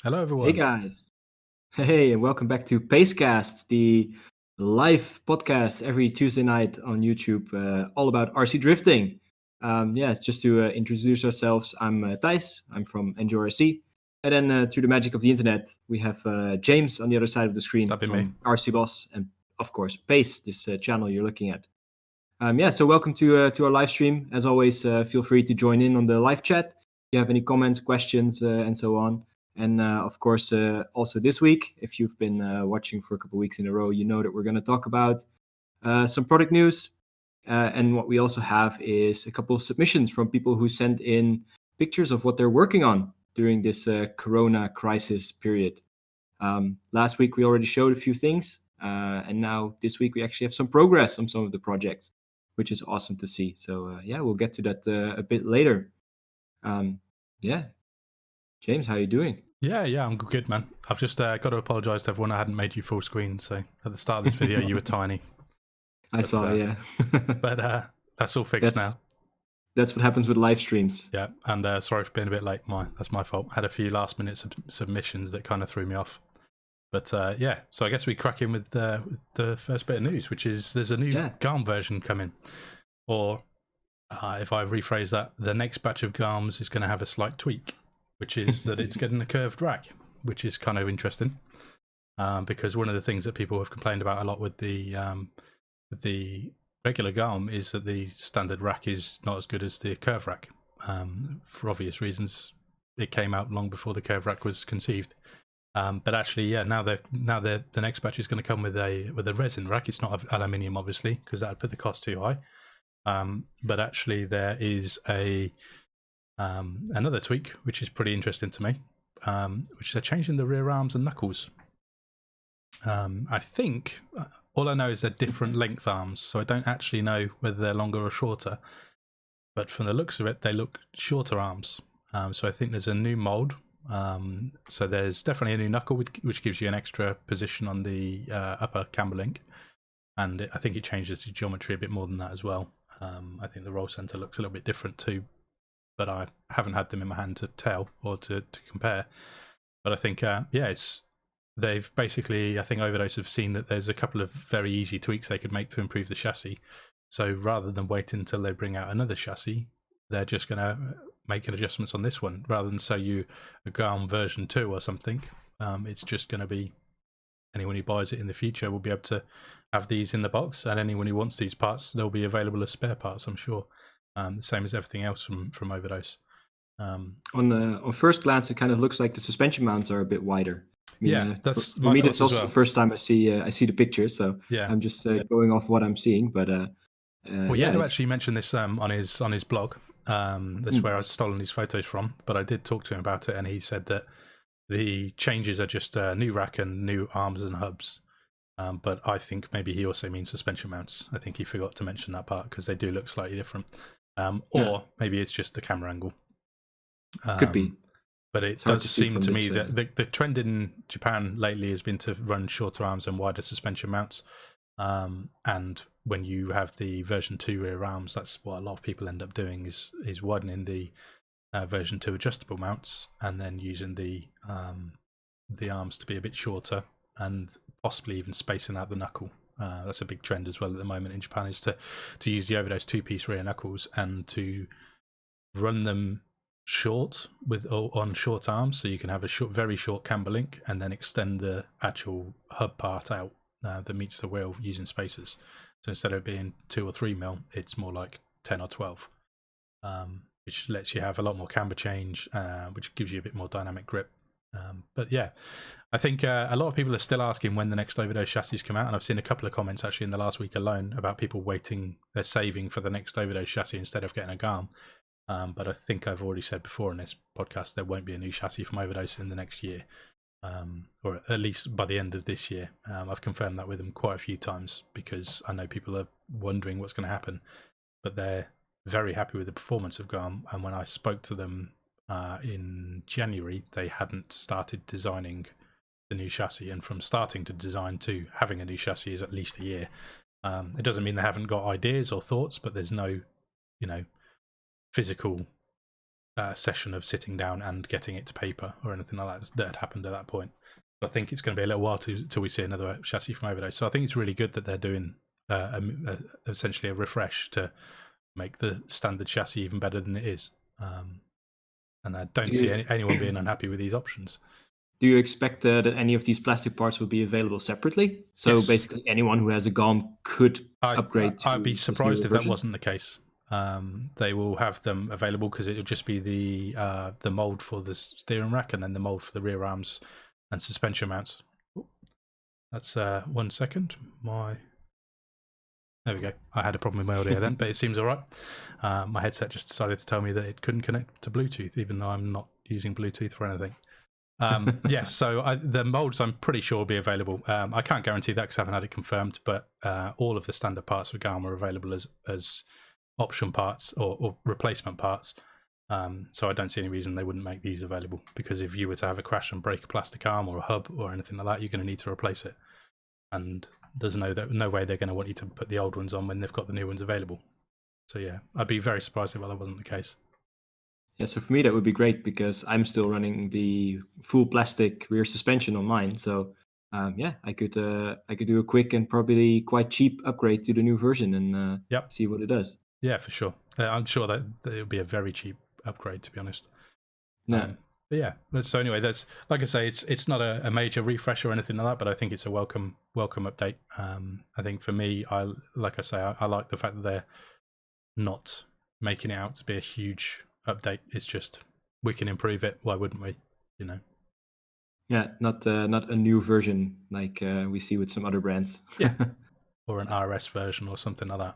Hello, Hey everyone. guys. Hey, and welcome back to Pacecast, the live podcast every Tuesday night on YouTube, all about RC drifting. It's just to introduce ourselves. I'm Tijs. I'm from Enjoy RC. And then through the magic of the internet, we have James on the other side of the screen That'd be me. from RC Boss, and of course Pace, this channel you're looking at. So welcome to our live stream. As always, feel free to join in on the live chat. If you have any comments, questions, and so on. And of course, also this week, if you've been watching for a couple weeks in a row, you know that we're going to talk about some product news. And what we also have is a couple of submissions from people who sent in pictures of what they're working on during this Corona crisis period. Last week, we already showed a few things. And now this week, we actually have some progress on some of the projects, which is awesome to see. So we'll get to that a bit later. Um, yeah, James, how are you doing? Yeah, I'm good, man. I've just got to apologise to everyone. I hadn't made you full screen, so at the start of this video, you were tiny. I saw, yeah. But that's all fixed that's now. that's what happens with live streams. Yeah, and sorry for being a bit late. That's my fault. I had a few last-minute submissions that kind of threw me off. But so I guess we crack in with the first bit of news, which is there's a new GALM version coming. Or if I rephrase that, the next batch of GALMs is going to have a slight tweak, which is that it's getting a curved rack, which is kind of interesting. Because one of the things that people have complained about a lot with the regular GALM is that the standard rack is not as good as the curve rack. For obvious reasons, it came out long before the curve rack was conceived. But actually, now the next batch is going to come with a resin rack. It's not aluminium, obviously, because that would put the cost too high. But actually, there is another tweak which is pretty interesting to me, which is a change in the rear arms and knuckles. I think all I know is they're different length arms, so I don't actually know whether they're longer or shorter. But from the looks of it, they look shorter arms. So I think there's a new mold. So there's definitely a new knuckle, which gives you an extra position on the upper camber link. And I think it changes the geometry a bit more than that as well. I think the roll center looks a little bit different too, but I haven't had them in my hand to tell or to compare. But I think, they've basically, I think Overdose have seen that there's a couple of very easy tweaks they could make to improve the chassis. So rather than wait until they bring out another chassis, they're just going to make adjustments on this one. Rather than show you a GALM version 2 or something, it's just going to be anyone who buys it in the future will be able to have these in the box, and anyone who wants these parts, they'll be available as spare parts, I'm sure. The same as everything else from Overdose. On first glance, it kind of looks like the suspension mounts are a bit wider. That's for my me. thoughts That's as also well. the first time I see the picture, so Yeah, I'm just going off what I'm seeing. But Yedo actually mentioned this on his blog. That's where I've stolen these photos from. But I did talk to him about it, and he said that the changes are just a new rack and new arms and hubs. But I think maybe he also means suspension mounts. I think he forgot to mention that part because they do look slightly different. Or maybe it's just the camera angle. Could be. But it does seem to me that the trend in Japan lately has been to run shorter arms and wider suspension mounts. And when you have the version 2 rear arms, that's what a lot of people end up doing is widening the version 2 adjustable mounts and then using the arms to be a bit shorter and possibly even spacing out the knuckle. That's a big trend as well at the moment in Japan, is to use the Overdose 2-piece rear knuckles and to run them short on short arms, so you can have a very short camber link and then extend the actual hub part out that meets the wheel using spacers. So instead of being 2 or 3 mil, it's more like 10 or 12, which lets you have a lot more camber change, which gives you a bit more dynamic grip. But yeah, I think a lot of people are still asking when the next Overdose chassis come out, and I've seen a couple of comments actually in the last week alone about people waiting, they're saving for the next Overdose chassis instead of getting a GALM. But I think I've already said before in this podcast there won't be a new chassis from Overdose in the next year, or at least by the end of this year. I've confirmed that with them quite a few times because I know people are wondering what's going to happen, but they're very happy with the performance of GALM. And when I spoke to them in January, they hadn't started designing the new chassis, and from starting to design to having a new chassis is at least a year. It doesn't mean they haven't got ideas or thoughts, but there's no, physical session of sitting down and getting it to paper or anything like that had happened at that point. So I think it's going to be a little while till we see another chassis from Overdose. So I think it's really good that they're doing essentially a refresh to make the standard chassis even better than it is. And I don't see anyone being unhappy with these options. Do you expect that any of these plastic parts will be available separately? So yes. Basically anyone who has a GALM could upgrade to I'd be surprised if version? that wasn't the case. They will have them available because it will just be the mold for the steering rack and then the mold for the rear arms and suspension mounts. That's 1 second. There we go. I had a problem with my audio then, but it seems all right. My headset just decided to tell me that it couldn't connect to Bluetooth, even though I'm not using Bluetooth for anything. Yes, so the molds I'm pretty sure will be available. I can't guarantee that because I haven't had it confirmed, but all of the standard parts for GALM are available as option parts or replacement parts. So I don't see any reason they wouldn't make these available, because if you were to have a crash and break a plastic arm or a hub or anything like that, you're going to need to replace it. And there's no way they're going to want you to put the old ones on when they've got the new ones available. So yeah, I'd be very surprised if that wasn't the case. Yeah, so for me that would be great because I'm still running the full plastic rear suspension on mine. So yeah, I could do a quick and probably quite cheap upgrade to the new version and see what it does. Yeah, for sure. I'm sure that it would be a very cheap upgrade, to be honest. Yeah. But yeah, so anyway, that's, like I say, it's not a major refresh or anything like that, but I think it's a welcome update. I think for me, I like the fact that they're not making it out to be a huge update. It's just, we can improve it. Why wouldn't we? You know? Yeah, not a new version like we see with some other brands. Yeah, or an RS version or something like that.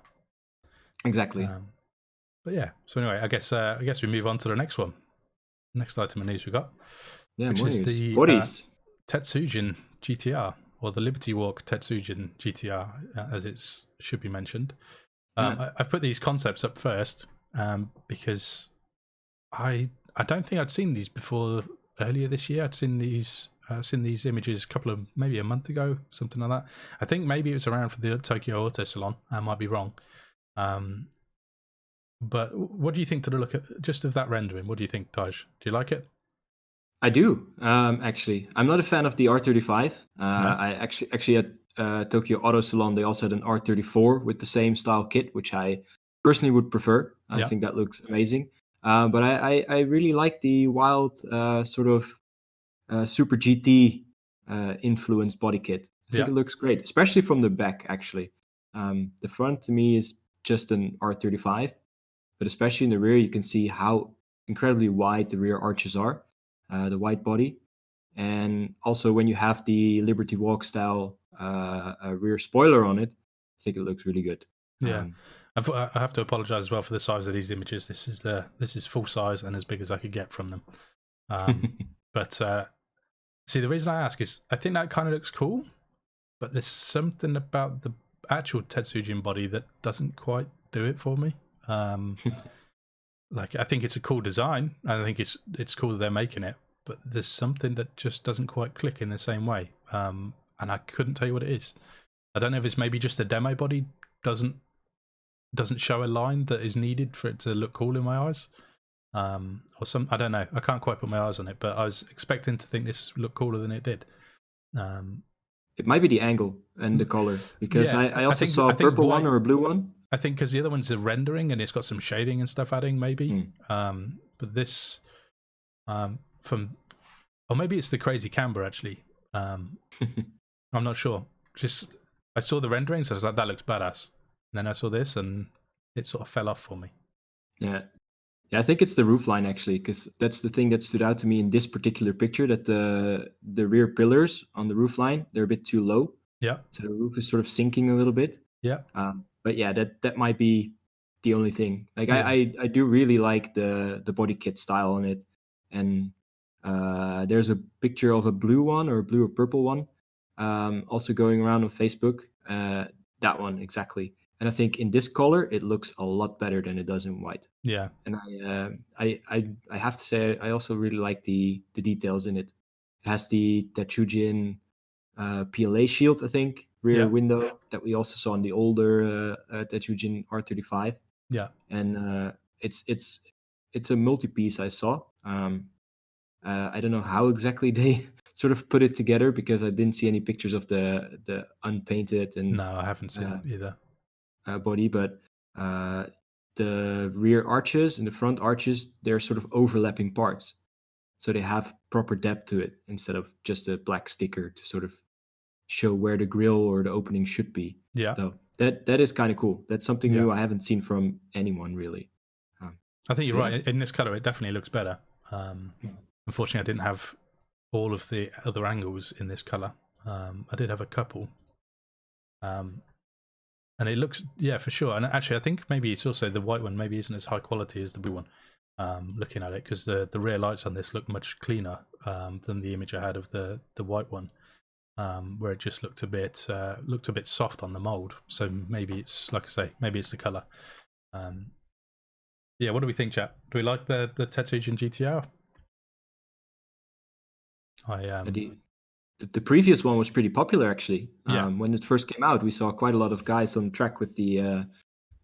Exactly. But yeah, so anyway, I guess we move on to the next one. Next item of news we got, which is the bodies. Tetsujin GTR, or the Liberty Walk Tetsujin GTR, as it should be mentioned. I've put these concepts up first because I don't think I'd seen these before earlier this year. I'd seen these images maybe a month ago, something like that. I think maybe it was around for the Tokyo Auto Salon. I might be wrong. But what do you think to the look at just of that rendering? What do you think, Tijs? Do you like it? I do, actually. I'm not a fan of the R35. No? I actually at Tokyo Auto Salon, they also had an R34 with the same style kit, which I personally would prefer. I think that looks amazing. But I really like the wild sort of Super GT influenced body kit. I think it looks great, especially from the back, actually. The front to me is just an R35, but especially in the rear, you can see how incredibly wide the rear arches are, the wide body. And also when you have the Liberty Walk style rear spoiler on it, I think it looks really good. Yeah. I have to apologize as well for the size of these images. This is full size and as big as I could get from them. But see, the reason I ask is I think that kind of looks cool, but there's something about the actual Tetsujin body that doesn't quite do it for me. Like, I think it's a cool design. I think it's cool that they're making it, but there's something that just doesn't quite click in the same way. And I couldn't tell you what it is. I don't know if it's maybe just the demo body doesn't show a line that is needed for it to look cool in my eyes. Or some, I don't know. I can't quite put my eyes on it, but I was expecting to think this looked cooler than it did. It might be the angle and the color, because I also saw a purple one or a blue one. I think because the other one's a rendering and it's got some shading and stuff adding, maybe. But this, or maybe it's the crazy camber actually. I'm not sure. Just I saw the renderings, so I was like, that looks badass. And then I saw this, and it sort of fell off for me. Yeah, I think it's the roofline actually, because that's the thing that stood out to me in this particular picture. That the rear pillars on the roofline, they're a bit too low. Yeah. So the roof is sort of sinking a little bit. Yeah. But yeah, that might be the only thing. Like I do really like the body kit style on it, and there's a picture of a blue one or a blue or purple one, also going around on Facebook. That one exactly. And I think in this color, it looks a lot better than it does in white. Yeah. And I have to say, I also really like the details in it. It has the Tetsujin PLA shield, I think, rear window that we also saw on the older Tetsujin R35. Yeah. And it's it's a multi-piece I saw. I don't know how exactly they sort of put it together because I didn't see any pictures of the unpainted and No, I haven't seen it either. body, but the rear arches and the front arches, they're sort of overlapping parts. So they have proper depth to it instead of just a black sticker to sort of show where the grill or the opening should be. Yeah. So that is kind of cool. That's something Yeah. new I haven't seen from anyone really. I think you're Yeah. right. In this color, it definitely looks better. Unfortunately, I didn't have all of the other angles in this color. I did have a couple. And it looks, yeah, for sure. And actually, I think maybe it's also the white one maybe isn't as high quality as the blue one. Looking at it, because the rear lights on this look much cleaner than the image I had of the white one, where it just looked a bit soft on the mold. So maybe it's, like I say, maybe it's the color. Yeah, what do we think, chat? Do we like the Tetsujin GTR? The previous one was pretty popular actually. Yeah. When it first came out, we saw quite a lot of guys on track with the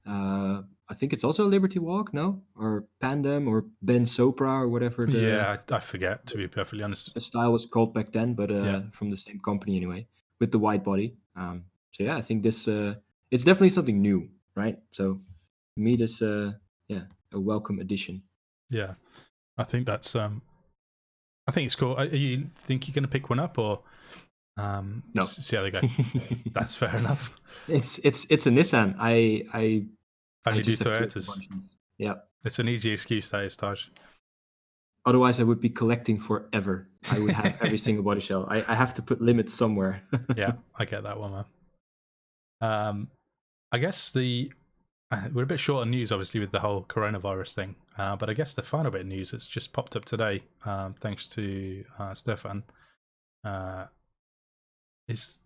I think it's also Liberty Walk, no? Or Pandem or Ben Sopra or whatever I forget, to be perfectly honest. the style was called back then, but from the same company anyway, with the white body. So yeah, I think this it's definitely something new, right? So to me, this a welcome addition. Yeah, I think that's I think it's cool. You think you're going to pick one up, or no? See how they go. That's fair enough. It's a Nissan. I only do just have Toyotas. Yeah, it's an easy excuse, that is, Taj. Otherwise, I would be collecting forever. I would have every single body shell. I have to put limits somewhere. Yeah, I get that one, man. I guess we're a bit short on news, obviously, with the whole coronavirus thing. But I guess the final bit of news that's just popped up today, thanks to Stefan, is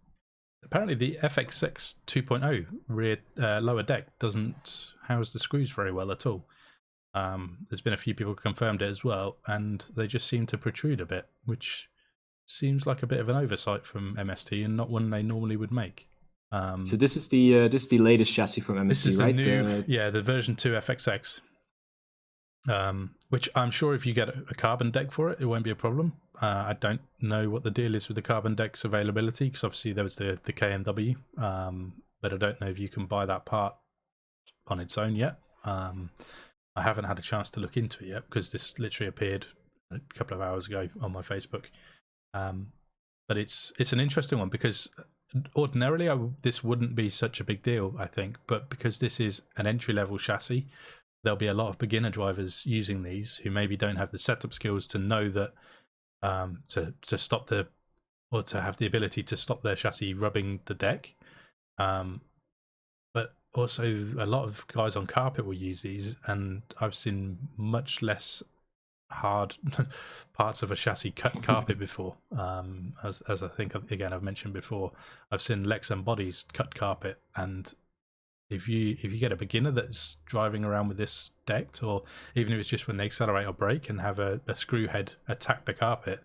apparently the FXX 2.0 rear lower deck doesn't house the screws very well at all. There's been a few people confirmed it as well, and they just seem to protrude a bit, which seems like a bit of an oversight from MST and not one they normally would make. So this is the latest chassis from MST, this is right? The new, the version 2 FXX. Which I'm sure if you get a carbon deck for it, it won't be a problem. I don't know what the deal is with the carbon deck's availability, because obviously there was the KMW, but I don't know if you can buy that part on its own yet. I haven't had a chance to look into it yet, because this literally appeared a couple of hours ago on my Facebook. But it's an interesting one, because ordinarily this wouldn't be such a big deal, I think, but because this is an entry-level chassis, there'll be a lot of beginner drivers using these who maybe don't have the setup skills to know that to stop or to have the ability to stop their chassis rubbing the deck. But also a lot of guys on carpet will use these, and I've seen much less hard parts of a chassis cut carpet before. As I think, again, I've mentioned before, I've seen Lexan bodies cut carpet, and if you get a beginner that's driving around with this decked, or even if it's just when they accelerate or brake and have a screw head attack the carpet,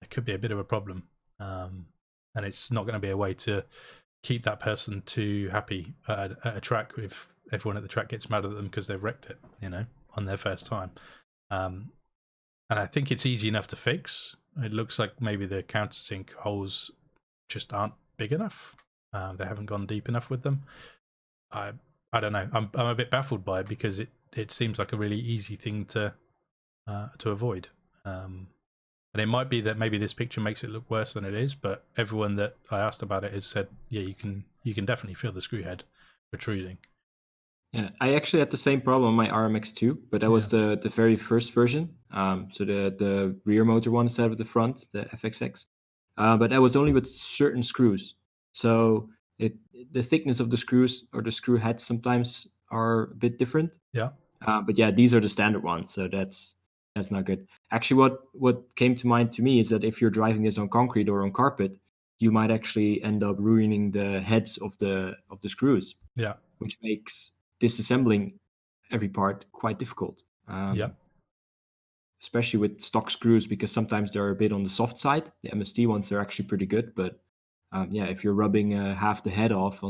it could be a bit of a problem. And it's not going to be a way to keep that person too happy at a track if everyone at the track gets mad at them because they've wrecked it, on their first time. And I think it's easy enough to fix. It looks like maybe the countersink holes just aren't big enough. They haven't gone deep enough with them. I don't know. I'm a bit baffled by it, because it seems like a really easy thing to avoid. And it might be that maybe this picture makes it look worse than it is, but everyone that I asked about it has said, yeah, you can definitely feel the screw head protruding. Yeah, I actually had the same problem on my RMX2, but that was the very first version. So the rear motor one instead of the front, the FXX. But that was only with certain screws. So the thickness of the screws or the screw heads sometimes are a bit different. Yeah. But yeah, these are the standard ones, so that's not good. Actually, what came to mind to me is that if you're driving this on concrete or on carpet, you might actually end up ruining the heads of the screws. Yeah. Which makes disassembling every part quite difficult. Especially with stock screws, because sometimes they're a bit on the soft side. The MST ones are actually pretty good, but if you're rubbing half the head off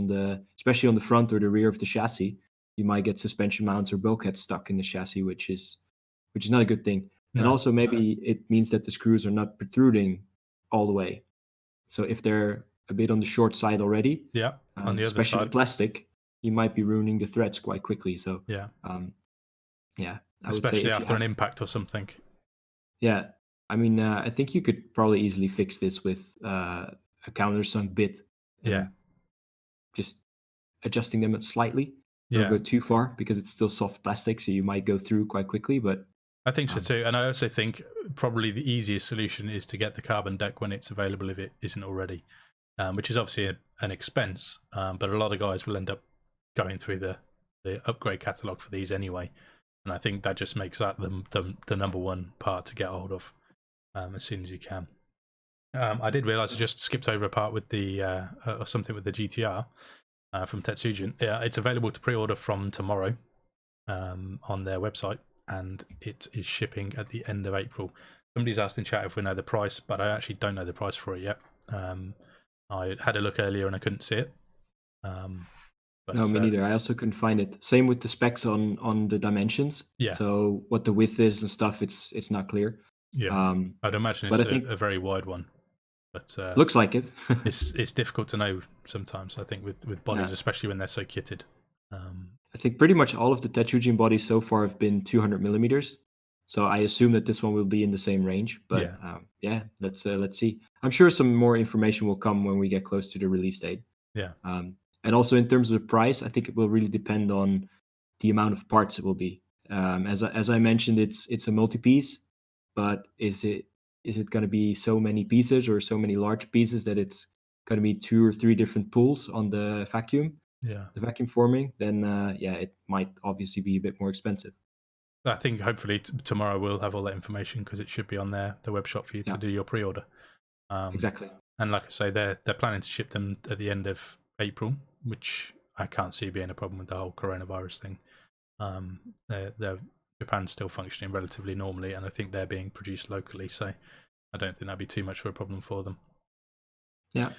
especially on the front or the rear of the chassis, you might get suspension mounts or bulkheads stuck in the chassis, which is which is not a good thing. And No. also maybe it means that the screws are not protruding all the way. So if they're a bit on the short side already, Yeah, on the other especially side. with plastic, you might be ruining the threads quite quickly. So Yeah, yeah, I would say especially if after an impact or something. Yeah, I mean, I think you could probably easily fix this with a countersunk bit and Yeah, just adjusting them slightly. Don't yeah. go too far because it's still soft plastic, so you might go through quite quickly. But I think so too, and I also think probably the easiest solution is to get the carbon deck when it's available if it isn't already, which is obviously an expense, but a lot of guys will end up going through the upgrade catalog for these anyway, and I think that just makes that the number one part to get hold of as soon as you can. I did realize I just skipped over a part with the or something with the GTR from Tetsujin. It's available to pre-order from tomorrow on their website, and it is shipping at the end of April. Somebody's asked in chat if we know the price, but I actually don't know the price for it yet. I had a look earlier and I couldn't see it. But, no, me neither. I also couldn't find it. Same with the specs on the dimensions. Yeah. So what the width is and stuff, it's not clear. Yeah. I'd imagine but it's I think a very wide one. But looks like it. it's difficult to know sometimes, I think, with bodies, Yeah. especially when they're so kitted. I think pretty much all of the Tetsujin bodies so far have been 200 millimeters. So I assume that this one will be in the same range. But let's see. I'm sure some more information will come when we get close to the release date. Yeah. And also in terms of the price, I think it will really depend on the amount of parts it will be. As I mentioned, it's a multi-piece, but is it going to be so many pieces or so many large pieces that it's going to be 2 or 3 different pulls on the vacuum? Yeah. The vacuum forming, then it might obviously be a bit more expensive. I think hopefully tomorrow we'll have all that information because it should be on the web shop for you to do your pre-order. Exactly. And like I say, they're planning to ship them at the end of April, which I can't see being a problem with the whole coronavirus thing. Japan's still functioning relatively normally, and I think they're being produced locally, so I don't think that'd be too much of a problem for them. Yeah.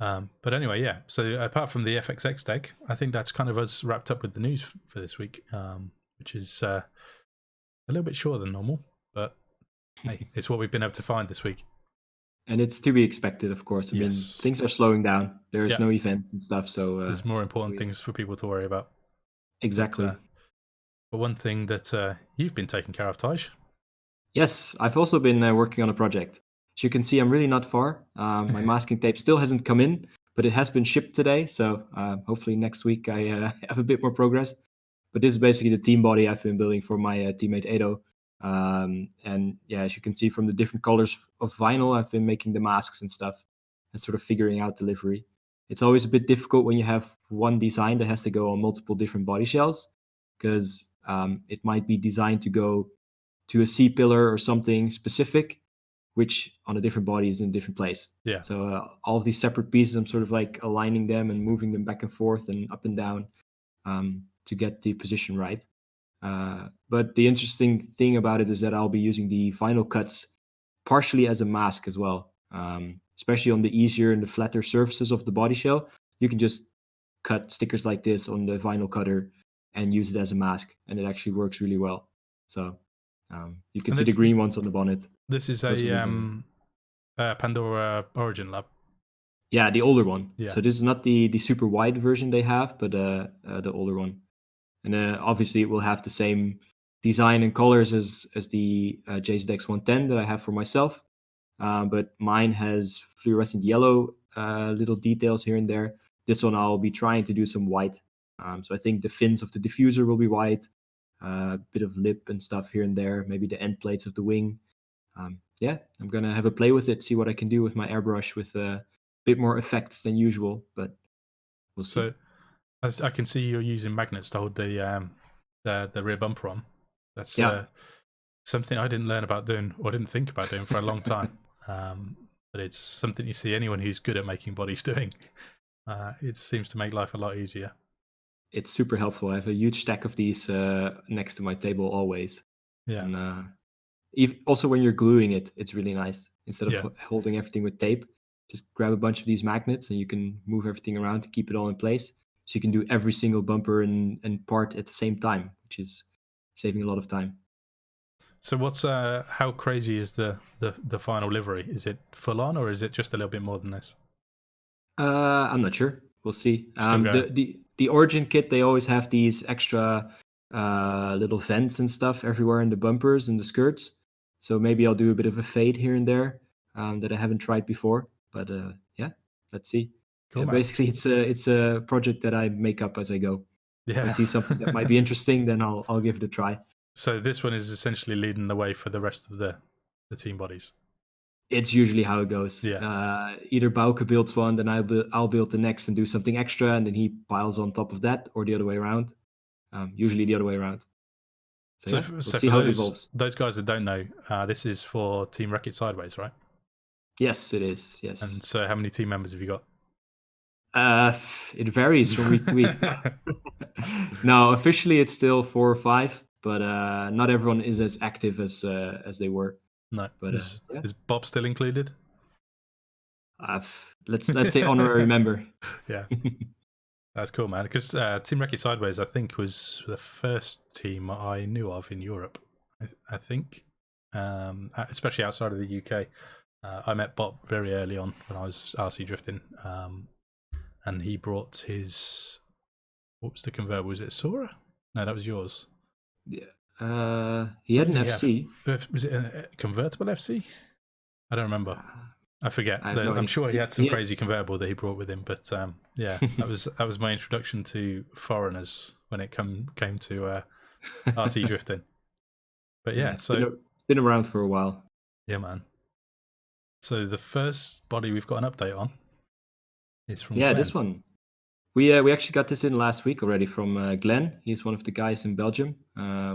But anyway, yeah. So apart from the FXX deck, I think that's kind of us wrapped up with the news for this week, which is a little bit shorter than normal, but hey, it's what we've been able to find this week. And it's to be expected, of course. I mean, things are slowing down. There's no events and stuff, so there's more important things for people to worry about. Exactly. But one thing that you've been taking care of, Tijs. Yes, I've also been working on a project. As you can see, I'm really not far. My masking tape still hasn't come in, but it has been shipped today. So hopefully next week I have a bit more progress. But this is basically the team body I've been building for my teammate Edo. And yeah, as you can see from the different colors of vinyl, I've been making the masks and stuff and sort of figuring out delivery. It's always a bit difficult when you have one design that has to go on multiple different body shells, because it might be designed to go to a C pillar or something specific, which on a different body is in a different place. Yeah. So all of these separate pieces, I'm sort of like aligning them and moving them back and forth and up and down to get the position right. But the interesting thing about it is that I'll be using the vinyl cuts partially as a mask as well. Especially on the easier and the flatter surfaces of the body shell, you can just cut stickers like this on the vinyl cutter and use it as a mask, and it actually works really well. So you can see the green ones on the bonnet. This is a Pandora Origin Lab. Yeah, the older one. Yeah. So this is not the super wide version they have, but the older one. And obviously it will have the same design and colors as the JZX 110 that I have for myself. But mine has fluorescent yellow little details here and there. This one I'll be trying to do some white. So I think the fins of the diffuser will be white, a bit of lip and stuff here and there, maybe the end plates of the wing. Yeah, I'm going to have a play with it, see what I can do with my airbrush with a bit more effects than usual, but we'll see. So as I can see you're using magnets to hold the rear bumper on. That's something I didn't learn about doing or didn't think about doing for a long time. But it's something you see anyone who's good at making bodies doing. It seems to make life a lot easier. It's super helpful. I have a huge stack of these next to my table always. Yeah. And also when you're gluing it, it's really nice. Instead of holding everything with tape, just grab a bunch of these magnets and you can move everything around to keep it all in place. So you can do every single bumper and part at the same time, which is saving a lot of time. So what's how crazy is the final livery? Is it full on, or is it just a little bit more than this? I'm not sure. We'll see. Still going. The origin kit, they always have these extra little vents and stuff everywhere in the bumpers and the skirts. So maybe I'll do a bit of a fade here and there that I haven't tried before. But yeah, let's see. Cool, man. Basically, it's a project that I make up as I go. Yeah. If I see something that might be interesting, then I'll give it a try. So this one is essentially leading the way for the rest of the team bodies. It's usually how it goes. Yeah. Either Bauke builds one, then I'll build the next and do something extra, and then he piles on top of that, or the other way around. Usually the other way around. So we'll see how it evolves. Those guys that don't know, this is for Team Wreck-It Sideways, right? Yes, it is. Yes. And so how many team members have you got? It varies from week to week. No, officially it's still 4 or 5, but not everyone is as active as they were. No, but is Bob still included? Let's say honorary member. Yeah, that's cool, man. Because Team Wreck-It Sideways, I think, was the first team I knew of in Europe. I think, especially outside of the UK. I met Bob very early on when I was RC drifting, and he brought his. What was the convertible? Was it Sora? No, that was yours. Yeah. He had an FC. Was it a convertible FC? I don't remember. I forget. I'm sure he had some crazy convertible that he brought with him. But yeah, that was my introduction to foreigners when it came to RC drifting. But yeah, so it's been around for a while. Yeah, man. So the first body we've got an update on is from Glenn. This one. We actually got this in last week already from Glenn. He's one of the guys in Belgium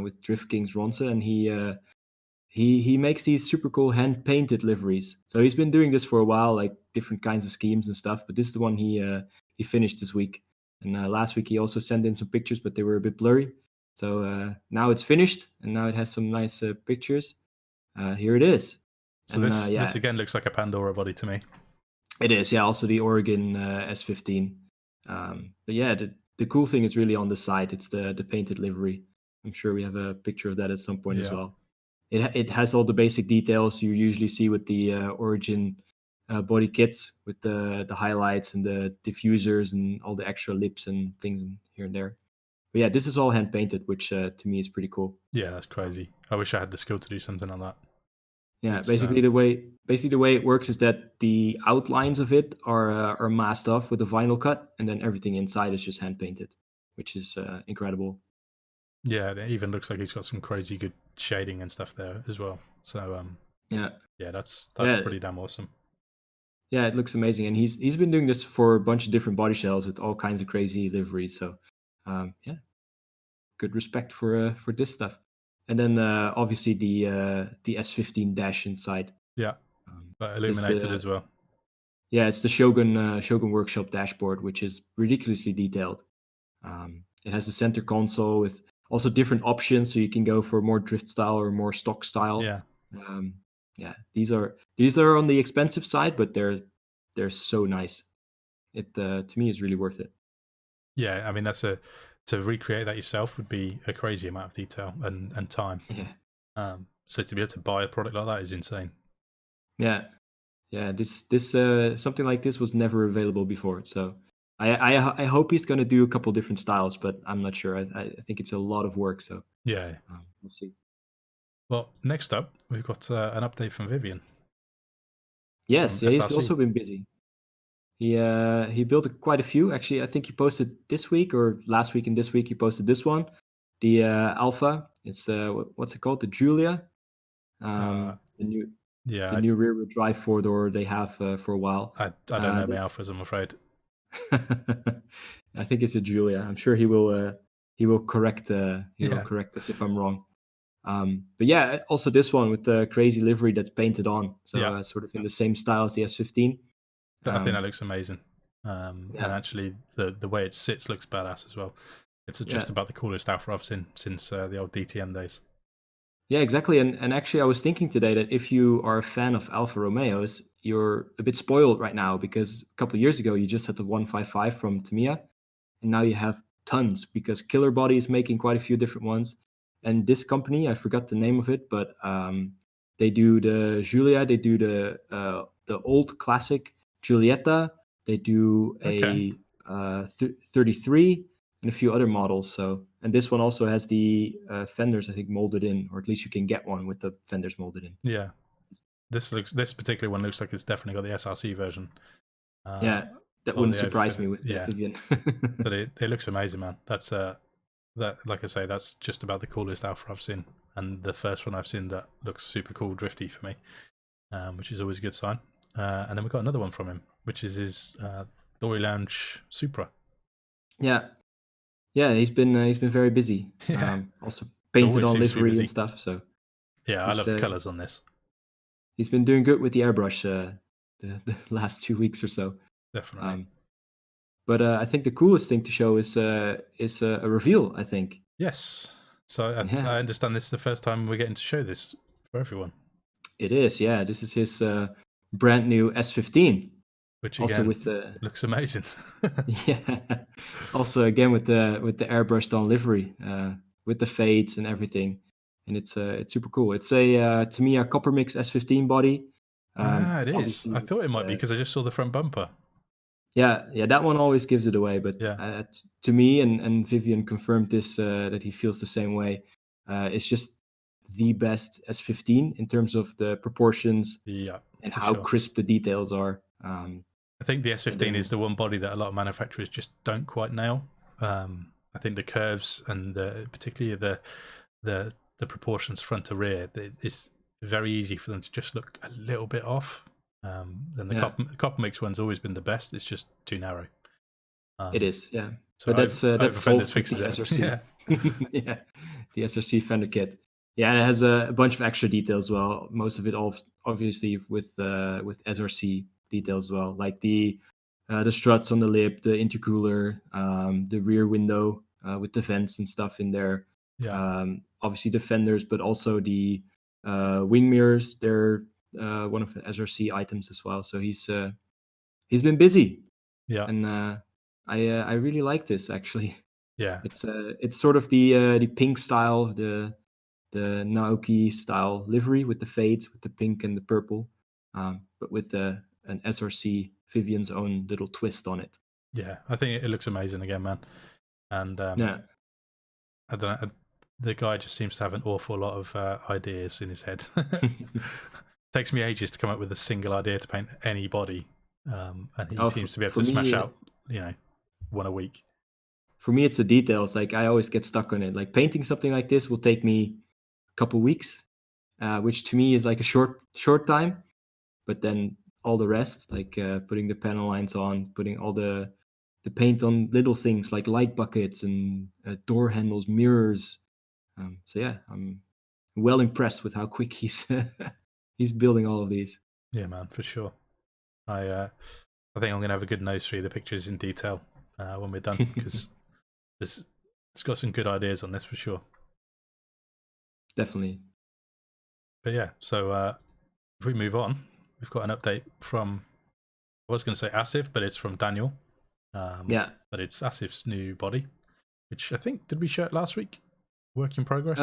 with Drift Kings Ronse, and he makes these super cool hand painted liveries. So he's been doing this for a while, like different kinds of schemes and stuff. But this is the one he finished this week. And last week he also sent in some pictures, but they were a bit blurry. So now it's finished, and now it has some nice pictures. Here it is. So this again looks like a Pandora body to me. It is, yeah. Also the Oregon S15. But yeah, the cool thing is really on the side. It's the painted livery. I'm sure we have a picture of that at some point as well. It has all the basic details you usually see with the Origin body kits, with the highlights and the diffusers and all the extra lips and things here and there. But yeah, this is all hand painted, which to me is pretty cool. Yeah, that's crazy. I wish I had the skill to do something like that. Yeah, basically the way it works is that the outlines of it are masked off with a vinyl cut, and then everything inside is just hand painted, which is incredible. Yeah, it even looks like he's got some crazy good shading and stuff there as well. So yeah, that's pretty damn awesome. Yeah, it looks amazing, and he's been doing this for a bunch of different body shells with all kinds of crazy liveries. So yeah, good respect for this stuff. And then obviously the S15 dash inside. Yeah, but illuminated as well. Yeah, it's the Shogun Workshop dashboard, which is ridiculously detailed. It has a center console with also different options, so you can go for more drift style or more stock style. Yeah. Yeah, these are on the expensive side, but they're so nice. It to me is really worth it. Yeah, I mean to recreate that yourself would be a crazy amount of detail and time. Yeah. So to be able to buy a product like that is insane. Yeah. This something like this was never available before. So I hope he's going to do a couple different styles, but I'm not sure. I think it's a lot of work. So yeah, we'll see. Well, next up we've got an update from Vivian. Yes, he's also been busy. He built quite a few. Actually, I think he posted this week or last week and this week he posted this one, the Alpha. It's what's it called? The Julia. The new rear wheel drive 4-door they have for a while. I don't know my Alphas, I'm afraid. I think it's a Julia. I'm sure he will correct will correct us if I'm wrong. But yeah, also this one with the crazy livery that's painted on, so sort of in the same style as the S15. I think that looks amazing. And actually the way it sits looks badass as well. It's just about the coolest Alpha I've seen since the old DTM days. Yeah, exactly. And actually I was thinking today that if you are a fan of Alfa Romeos, you're a bit spoiled right now, because a couple of years ago you just had the 155 from Tamiya, and now you have tons, because Killer Body is making quite a few different ones. and this company, I forgot the name of it, but they do the Giulia, they do the old classic Giulietta, they do a 33 and a few other models. So, and this one also has the fenders, I think, molded in, or at least you can get one with the fenders molded in. Yeah, this particular one looks like it's definitely got the SRC version. Yeah, that wouldn't surprise me with Vivian. But it looks amazing, man. That's that, like I say, that's just about the coolest Alpha I've seen, and the first one I've seen that looks super cool, drifty for me, which is always a good sign. And then we got another one from him, which is his Dory Lounge Supra. Yeah, he's been very busy. Yeah. Also painted on livery and stuff. So yeah, I love the colors on this. He's been doing good with the airbrush the last 2 weeks or so. Definitely. But I think the coolest thing to show is a reveal, I think. Yes. So I understand this is the first time we're getting to show this for everyone. It is, yeah. This is his brand new S15. Which again, also with the looks amazing. Yeah. Also again with the airbrushed on livery, with the fades and everything. And it's super cool. It's to me a copper mix S15 body. It is. I thought it might be because I just saw the front bumper. Yeah, that one always gives it away. But to me, and Vivian confirmed this, that he feels the same way. It's just the best S15 in terms of the proportions and how crisp the details are. I think the S15 is the one body that a lot of manufacturers just don't quite nail. I think the curves and particularly the proportions front to rear, it's very easy for them to just look a little bit off. And the copper mix one's always been the best. It's just too narrow. It is, yeah. So but that's solved with the SRC. Yeah, the SRC fender kit. Yeah, and it has a bunch of extra details as well. Most of it obviously with SRC details as well, like the struts on the lip, the intercooler, the rear window with the vents and stuff in there. Yeah. Obviously the fenders, but also the wing mirrors. They're one of the SRC items as well. So he's been busy. Yeah. And I really like this actually. Yeah. It's sort of the pink style, the Naoki style livery with the fades, with the pink and the purple, but with an SRC Vivian's own little twist on it. Yeah, I think it looks amazing again, man. And I don't know, the guy just seems to have an awful lot of ideas in his head. Takes me ages to come up with a single idea to paint any body, and he seems to be able to smash out, one a week. For me, it's the details. Like I always get stuck on it. Like painting something like this will take me a couple weeks, which to me is like a short time. But then all the rest, like putting the panel lines on, putting all the paint on little things like light buckets and door handles, mirrors. So yeah, I'm well impressed with how quick he's building all of these. Yeah, man, for sure. I think I'm gonna have a good nose through the pictures in detail when we're done, because it's got some good ideas on this for sure. Definitely. But yeah, so if we move on, we've got an update from, I was going to say Asif, but it's from Daniel. But it's Asif's new body, which I think, did we show it last week? Work in progress?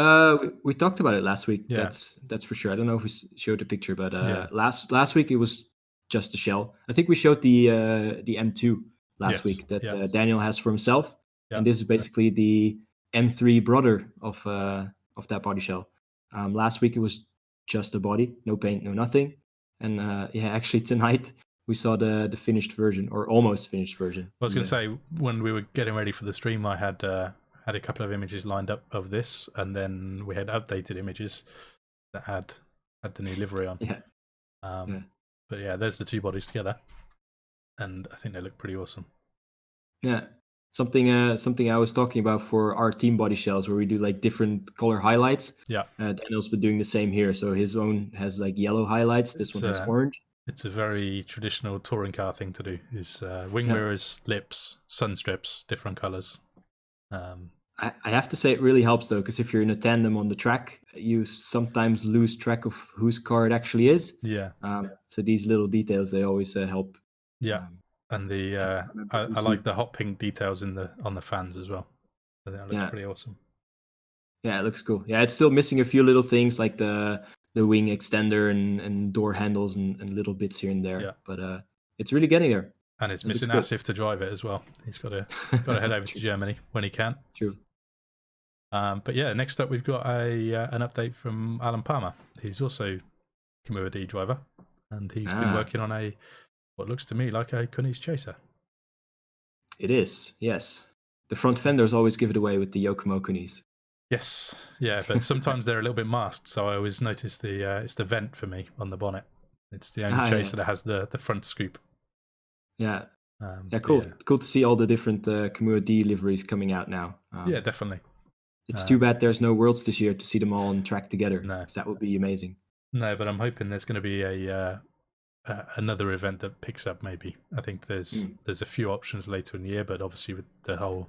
We talked about it last week. Yeah. That's for sure. I don't know if we showed the picture, but last week it was just the shell. I think we showed the M2 last week that Daniel has for himself. Yeah. And this is basically the M3 brother of that body shell. Last week it was just a body, no paint, no nothing. And actually tonight we saw the finished version, or almost finished version. I was going to say, when we were getting ready for the stream, I had a couple of images lined up of this, and then we had updated images that had the new livery on. But yeah, there's the two bodies together, and I think they look pretty awesome. Yeah. Something I was talking about for our team body shells, where we do like different color highlights. Yeah. Daniel's been doing the same here. So his own has like yellow highlights. This one has orange. It's a very traditional touring car thing to do. Is wing mirrors, lips, sun strips, different colors. I have to say it really helps though, because if you're in a tandem on the track, you sometimes lose track of whose car it actually is. Yeah. So these little details, they always help. Yeah. And the I like the hot pink details on the fans as well. I think that looks pretty awesome. Yeah, it looks cool. Yeah, it's still missing a few little things like the wing extender and door handles and little bits here and there. Yeah. But it's really getting there. And it's missing Asif to drive it as well. He's got to head over to Germany when he can. True. But yeah, next up we've got an update from Alan Palmer. He's also Kimura D driver, and he's been working on what looks to me like a Cooneys chaser. It is, yes. The front fenders always give it away with the Yokomo Cooneys. Yes, yeah, but sometimes they're a little bit masked, so I always notice it's the vent for me on the bonnet. It's the only chaser that has the front scoop. Yeah. Cool. Yeah. Cool to see all the different Kimura D liveries coming out now. Yeah, definitely. It's too bad there's no Worlds this year to see them all on track together. No, that would be amazing. No, but I'm hoping there's going to be another event that picks up. Maybe I think there's a few options later in the year, but obviously with the whole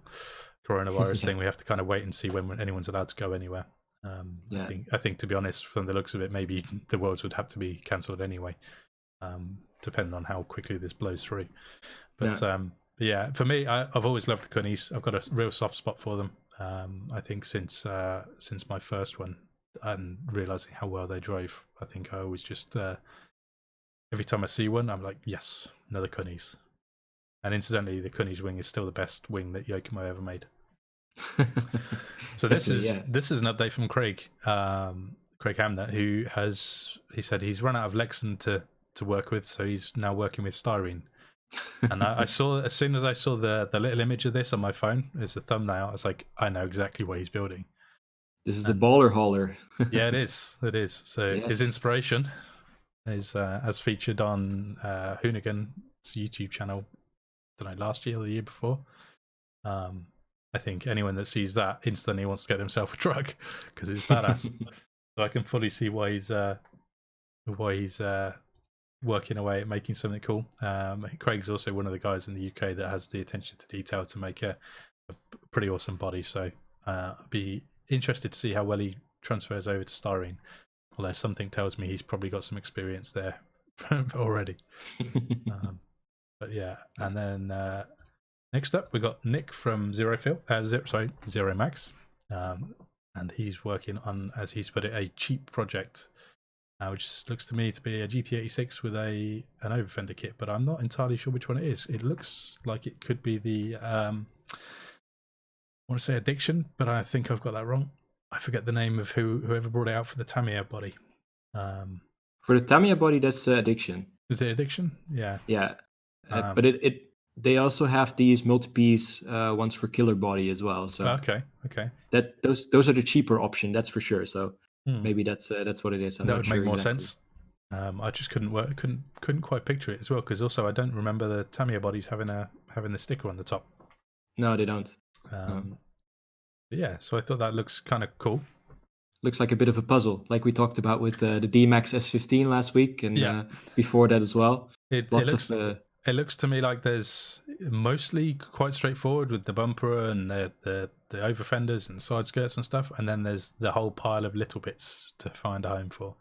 coronavirus thing, we have to kind of wait and see when anyone's allowed to go anywhere. I think to be honest, from the looks of it, maybe the Worlds would have to be cancelled anyway, depending on how quickly this blows through. But yeah, for me, I've always loved the Cooneys. I've got a real soft spot for them. I think since my first one and realizing how well they drove, I think I always just every time I see one, I'm like, yes, another Cooneys. And incidentally, the Cooneys wing is still the best wing that Yokomo ever made. So this is an update from Craig Hamner, who he said he's run out of Lexan to work with, so he's now working with styrene. And I saw, as soon as I saw the little image of this on my phone as a thumbnail, I was like, I know exactly what he's building. This is the baller hauler. Yeah, it is. So his inspiration is as featured on Hoonigan's YouTube channel, I don't know, last year or the year before. I think anyone that sees that instantly wants to get himself a truck because it's badass. So I can fully see why he's working away at making something cool. Craig's also one of the guys in the UK that has the attention to detail to make a pretty awesome body. So I'd be interested to see how well he transfers over to styrene. Although something tells me he's probably got some experience there already. But yeah, and then next up we got Nick from Zero Max, and he's working on, as he's put it, a cheap project. Which looks to me to be a GT86 with an overfender kit, but I'm not entirely sure which one it is. It looks like it could be the I want to say Addiction, but I think I've got that wrong. I forget the name of whoever brought it out for the Tamiya body. For the Tamiya body, that's Addiction. Is it Addiction? Yeah. Yeah, but they also have these multi-piece ones for Killer Body as well. So okay. That those are the cheaper option, that's for sure. So. Maybe that's what it is. That would make more sense. I just couldn't quite picture it as well, because also I don't remember the Tamiya bodies having the sticker on the top. No, they don't. Yeah, so I thought that looks kind of cool. Looks like a bit of a puzzle, like we talked about with the D-Max S15 last week, and before that as well. It looks to me like there's mostly quite straightforward with the bumper and the over fenders and side skirts and stuff, and then there's the whole pile of little bits to find a home for.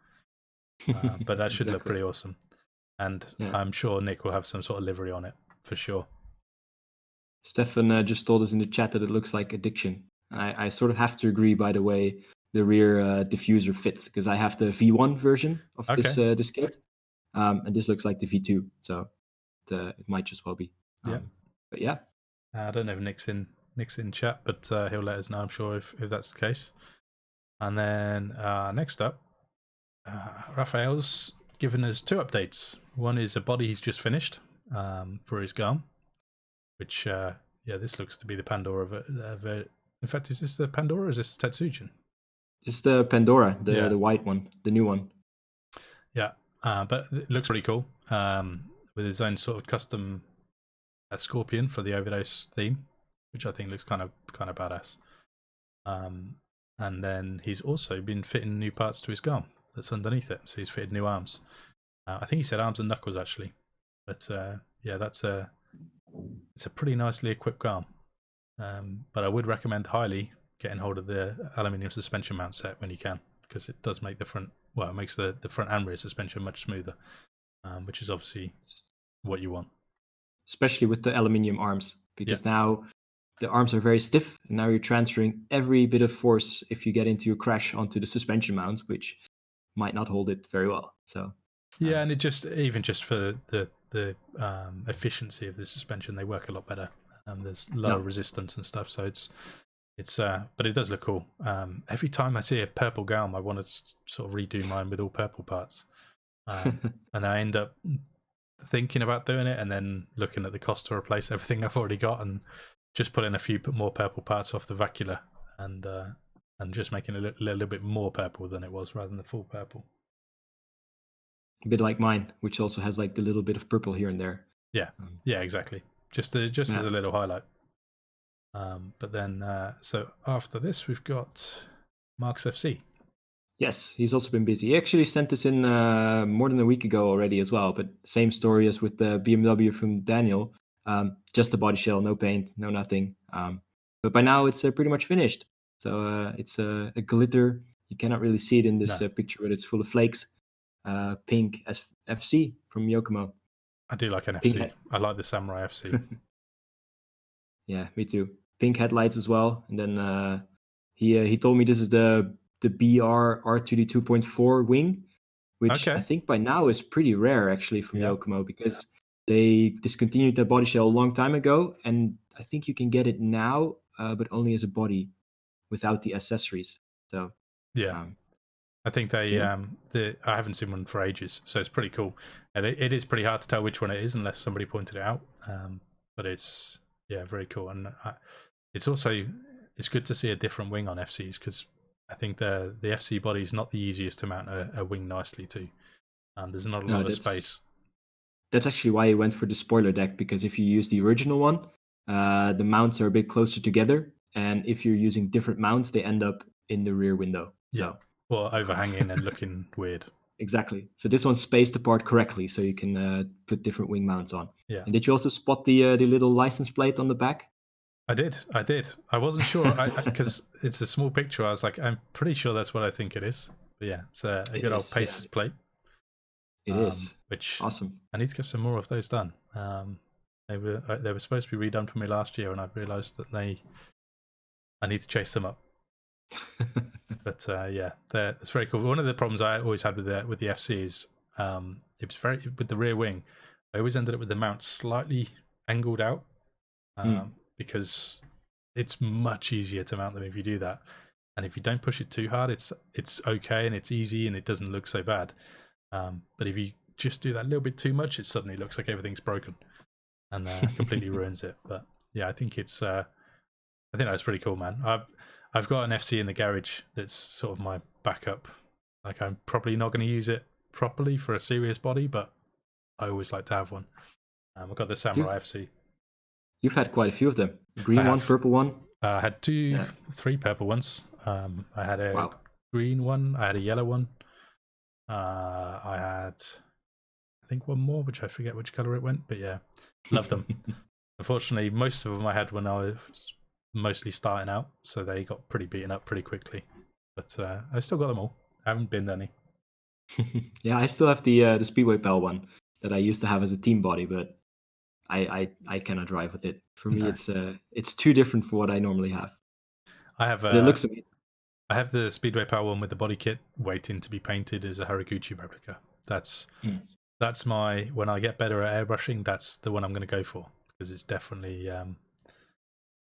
But that should look pretty awesome, and I'm sure Nick will have some sort of livery on it for sure. Stefan just told us in the chat that it looks like Addiction. I sort of have to agree, by the way, the rear diffuser fits, because I have the V1 version of this kit, and this looks like the V2, so it might just well be. But yeah, I don't know if Nick's in chat, but he'll let us know, I'm sure, if that's the case. And then next up, Rafael's given us 2 updates. One is a body he's just finished for his GALM, which this looks to be the Pandora in fact, is this the Pandora or is this Tetsujin? It's the Pandora, the white one, the new one. Yeah, but it looks pretty cool, with his own sort of custom Scorpion for the Overdose theme, which I think looks kind of badass. And then he's also been fitting new parts to his GALM that's underneath it, so he's fitted new arms. I think he said arms and knuckles actually, but it's a pretty nicely equipped GALM. But I would recommend highly getting hold of the aluminium suspension mount set when you can, because it does make it makes the front and rear suspension much smoother, which is obviously what you want. Especially with the aluminium arms, because now the arms are very stiff, and now you're transferring every bit of force if you get into a crash onto the suspension mount, which might not hold it very well. So yeah, and it just even just for the efficiency of the suspension, they work a lot better. There's lower resistance and stuff, so it's but it does look cool. Every time I see a purple GALM, I want to sort of redo mine with all purple parts, and I end up thinking about doing it and then looking at the cost to replace everything I've already got and just putting a few more purple parts off the vacula and just making it a little bit more purple than it was rather than the full purple. A bit like mine, which also has like the little bit of purple here and there. Yeah, yeah, exactly. Just as a little highlight. But then, so after this, we've got Mark's FC. Yes, he's also been busy. He actually sent this in more than a week ago already as well, but same story as with the BMW from Daniel. Just a body shell, no paint, no nothing. But by now it's pretty much finished. So it's a glitter. You cannot really see it in this picture, but it's full of flakes. Pink FC from Yokomo. I do like an FC. I like the Samurai FC. Yeah, me too. Pink headlights as well. And then he told me this is the BR R2D 2.4 wing, which I think by now is pretty rare actually from Yokomo, because they discontinued that body shell a long time ago, and I think you can get it now, but only as a body without the accessories. So I think they I haven't seen one for ages, so it's pretty cool. And it is pretty hard to tell which one it is unless somebody pointed it out. But it's very cool, and it's good to see a different wing on FCs, because I think the FC body is not the easiest to mount a wing nicely to. There's not a lot of space. That's actually why I went for the spoiler deck, because if you use the original one, the mounts are a bit closer together, and if you're using different mounts, they end up in the rear window. So, or overhanging and looking weird. Exactly. So this one's spaced apart correctly, so you can put different wing mounts on. Yeah. And did you also spot the little license plate on the back? I did. I wasn't sure because it's a small picture. I was like, I'm pretty sure that's what I think it is. But yeah, it's a good old pace plate. It is. Which awesome. I need to get some more of those done. They were supposed to be redone for me last year, and I've realised that I need to chase them up. But it's very cool. One of the problems I always had with the FC is it was very with the rear wing. I always ended up with the mount slightly angled out. Because it's much easier to mount them if you do that, and if you don't push it too hard, it's okay and it's easy and it doesn't look so bad. But if you just do that little bit too much, it suddenly looks like everything's broken and completely ruins it. But yeah, I think that's pretty cool, man. I've got an FC in the garage that's sort of my backup. Like, I'm probably not going to use it properly for a serious body, but I always like to have one. I've got the Samurai FC. You've had quite a few of them. Green one, purple one. I had three purple ones. I had a green one. I had a yellow one. I had, I think, one more, which I forget which color it went. But yeah, love them. Unfortunately, most of them I had when I was mostly starting out, so they got pretty beaten up pretty quickly. But I still got them all. I haven't binned any. Yeah, I still have the Speedway Pal one that I used to have as a team body, but I cannot drive with it. For me, it's too different for what I normally have. I have. It looks amazing. I have the Speedway Power one with the body kit waiting to be painted as a Haraguchi replica. That's my, when I get better at airbrushing, that's the one I'm going to go for, because it's definitely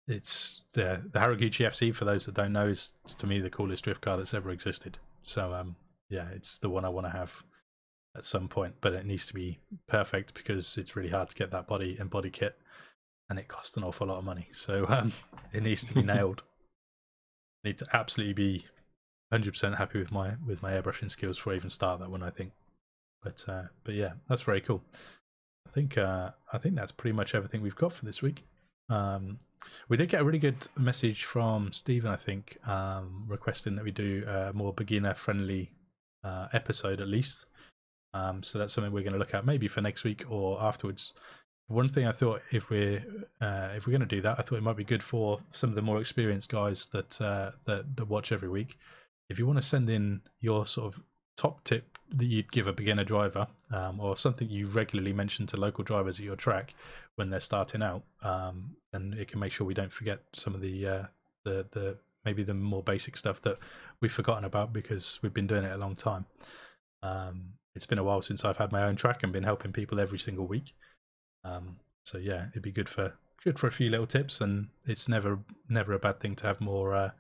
it's the Haraguchi FC, for those that don't know, is to me the coolest drift car that's ever existed. So it's the one I want to have at some point, but it needs to be perfect because it's really hard to get that body and body kit, and it costs an awful lot of money. So it needs to be nailed. I need to absolutely be 100% happy with my airbrushing skills before I even start that one, I think. But yeah, that's very cool. I think that's pretty much everything we've got for this week. We did get a really good message from Stephen, I think, requesting that we do a more beginner-friendly episode at least. So that's something we're going to look at maybe for next week or afterwards. One thing I thought, if we're going to do that, I thought it might be good for some of the more experienced guys that watch every week. If you want to send in your sort of top tip that you'd give a beginner driver, or something you regularly mention to local drivers at your track when they're starting out, and it can make sure we don't forget some of the maybe the more basic stuff that we've forgotten about because we've been doing it a long time. It's been a while since I've had my own track and been helping people every single week. So yeah, it'd be good for a few little tips, and it's never a bad thing to have more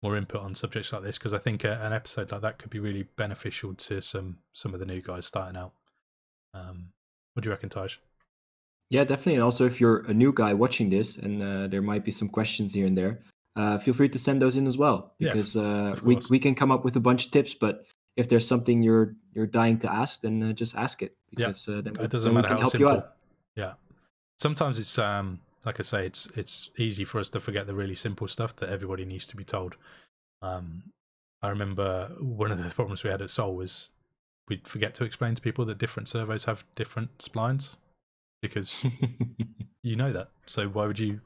input on subjects like this, because I think an episode like that could be really beneficial to some of the new guys starting out. What do you reckon, Tijs? Yeah, definitely. And also, if you're a new guy watching this and there might be some questions here and there, feel free to send those in as well, because we can come up with a bunch of tips. But if there's something you're dying to ask, then just ask it, because then it doesn't matter how simple. Yeah, sometimes it's like I say, it's easy for us to forget the really simple stuff that everybody needs to be told. I remember one of the problems we had at Sol was we'd forget to explain to people that different servos have different splines, because you know that. So why would you?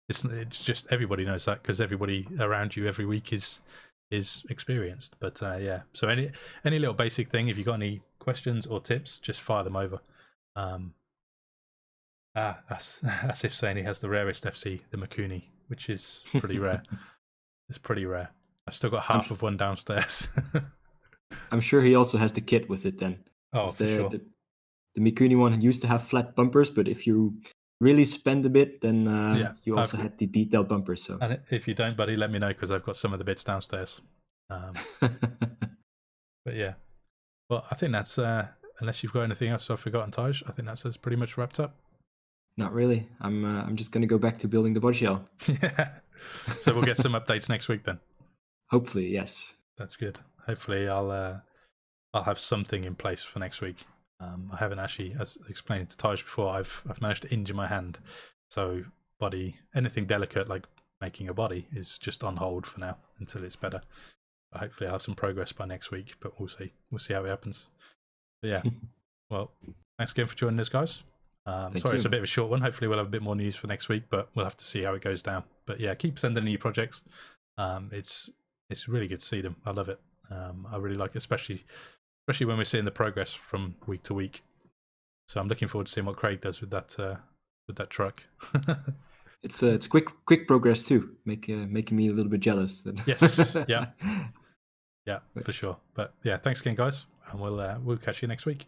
It's just everybody knows that, because everybody around you every week is experienced. But yeah, so any little basic thing, if you got any questions or tips, just fire them over. As if saying he has the rarest FC, the Cooneys, which is pretty rare. It's pretty rare. I've still got half of one downstairs. I'm sure he also has the kit with it then. Oh, for sure. The Mikuni one used to have flat bumpers, but if you really spend a bit, then you also had the detailed bumpers. So, and if you don't, buddy, let me know, because I've got some of the bits downstairs. But yeah, well, I think that's unless you've got anything else I've forgotten, Tijs, I think that's pretty much wrapped up. Not really. I'm just going to go back to building the body shell. Yeah. So we'll get some updates next week then. Hopefully, yes. That's good. Hopefully, I'll have something in place for next week. I haven't actually, as explained to Tijs before, I've managed to injure my hand, so anything delicate like making a body is just on hold for now until it's better. But hopefully, I'll have some progress by next week. But we'll see. We'll see how it happens. But yeah. Well, thanks again for joining us, guys. Sorry, it's a bit of a short one. Hopefully we'll have a bit more news for next week, but we'll have to see how it goes down. But yeah, keep sending new projects. It's really good to see them. I love it. I really like it, especially when we're seeing the progress from week to week. So I'm looking forward to seeing what Craig does with that truck. It's quick progress too, making me a little bit jealous. Yes, yeah, for sure. But yeah, thanks again, guys, and we'll catch you next week.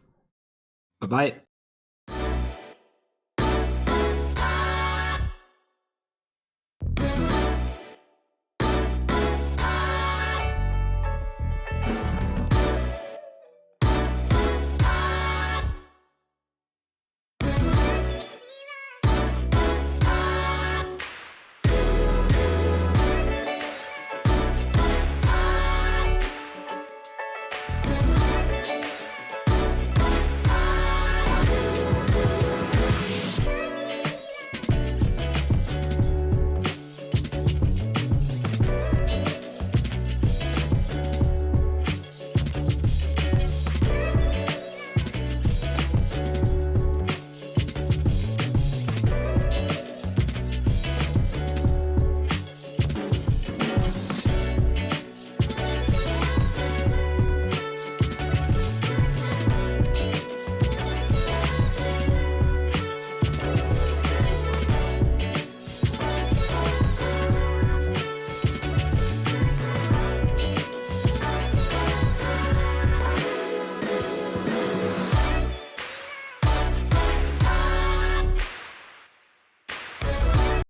Bye bye.